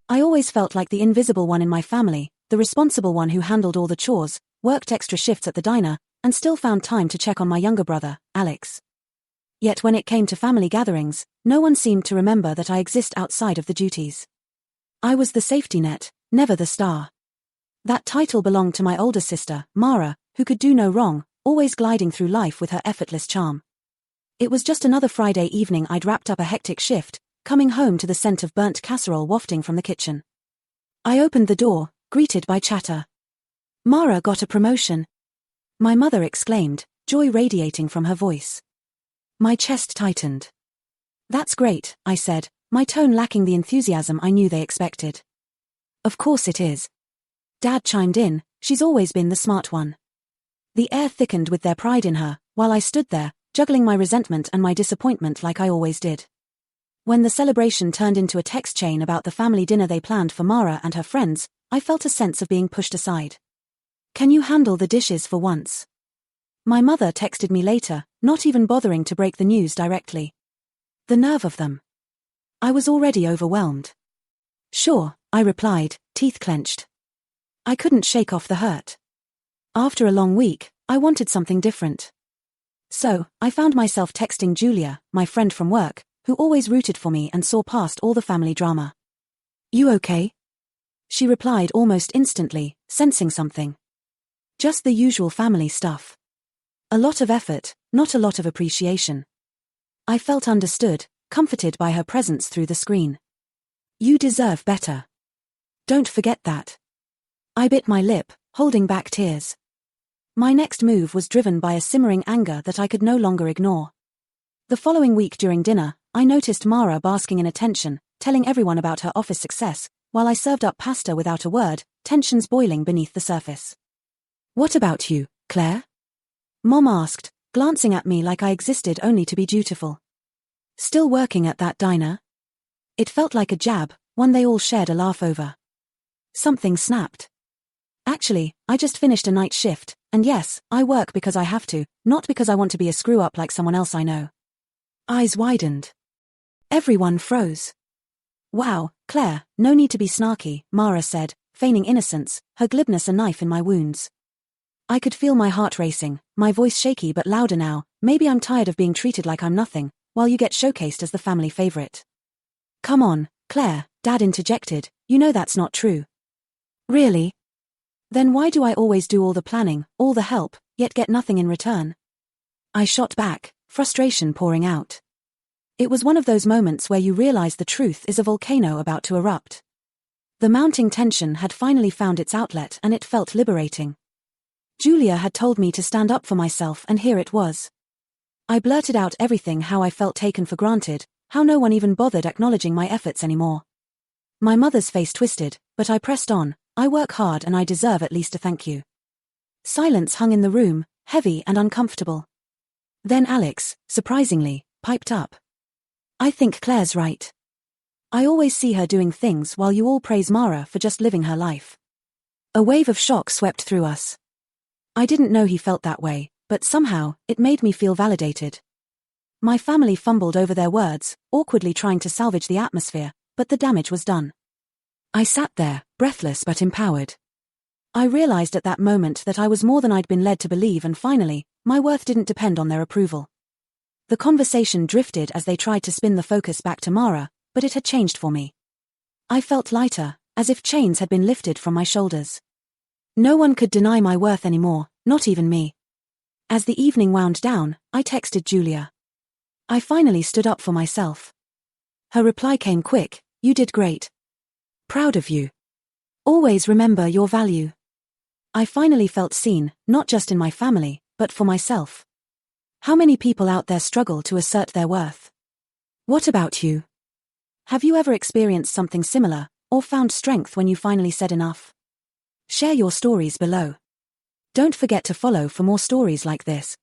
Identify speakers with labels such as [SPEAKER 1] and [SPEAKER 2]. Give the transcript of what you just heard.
[SPEAKER 1] I always felt like the invisible one in my family, the responsible one who handled all the chores, worked extra shifts at the diner, and still found time to check on my younger brother, Alex. Yet when it came to family gatherings, no one seemed to remember that I exist outside of the duties. I was the safety net, never the star. That title belonged to my older sister, Mara, who could do no wrong, always gliding through life with her effortless charm. It was just another Friday evening I'd wrapped up a hectic shift, coming home to the scent of burnt casserole wafting from the kitchen. I opened the door, greeted by chatter. "Mara got a promotion," my mother exclaimed, joy radiating from her voice. My chest tightened. "That's great," I said, my tone lacking the enthusiasm I knew they expected. "Of course it is." Dad chimed in, "She's always been the smart one." The air thickened with their pride in her, while I stood there, juggling my resentment and my disappointment like I always did. When the celebration turned into a text chain about the family dinner they planned for Mara and her friends, I felt a sense of being pushed aside. "Can you handle the dishes for once?" My mother texted me later, not even bothering to break the news directly. The nerve of them. I was already overwhelmed. "Sure," I replied, teeth clenched. I couldn't shake off the hurt. After a long week, I wanted something different. So, I found myself texting Julia, my friend from work, who always rooted for me and saw past all the family drama. "You okay?" She replied almost instantly, sensing something. "Just the usual family stuff. A lot of effort, not a lot of appreciation." I felt understood, comforted by her presence through the screen. "You deserve better. Don't forget that." I bit my lip, holding back tears. My next move was driven by a simmering anger that I could no longer ignore. The following week during dinner, I noticed Mara basking in attention, telling everyone about her office success, while I served up pasta without a word, tensions boiling beneath the surface. "What about you, Claire?" Mom asked, glancing at me like I existed only to be dutiful. "Still working at that diner?" It felt like a jab, one they all shared a laugh over. Something snapped. "Actually, I just finished a night shift, and yes, I work because I have to, not because I want to be a screw-up like someone else I know." Eyes widened. Everyone froze. "Wow, Claire, no need to be snarky," Mara said, feigning innocence, her glibness a knife in my wounds. I could feel my heart racing, my voice shaky but louder now. "Maybe I'm tired of being treated like I'm nothing, while you get showcased as the family favorite." "Come on, Claire," Dad interjected, "you know that's not true." "Really? Then why do I always do all the planning, all the help, yet get nothing in return?" I shot back, frustration pouring out. It was one of those moments where you realize the truth is a volcano about to erupt. The mounting tension had finally found its outlet and it felt liberating. Julia had told me to stand up for myself and here it was. I blurted out everything, how I felt taken for granted, how no one even bothered acknowledging my efforts anymore. My mother's face twisted, but I pressed on. "I work hard and I deserve at least a thank you." Silence hung in the room, heavy and uncomfortable. Then Alex, surprisingly, piped up. "I think Claire's right. I always see her doing things while you all praise Mara for just living her life." A wave of shock swept through us. I didn't know he felt that way, but somehow, it made me feel validated. My family fumbled over their words, awkwardly trying to salvage the atmosphere, but the damage was done. I sat there, breathless but empowered. I realized at that moment that I was more than I'd been led to believe, and finally, my worth didn't depend on their approval. The conversation drifted as they tried to spin the focus back to Mara, but it had changed for me. I felt lighter, as if chains had been lifted from my shoulders. No one could deny my worth anymore, not even me. As the evening wound down, I texted Julia. I finally stood up for myself. Her reply came quick, "You did great. Proud of you. Always remember your value." I finally felt seen, not just in my family, but for myself. How many people out there struggle to assert their worth? What about you? Have you ever experienced something similar, or found strength when you finally said enough? Share your stories below. Don't forget to follow for more stories like this.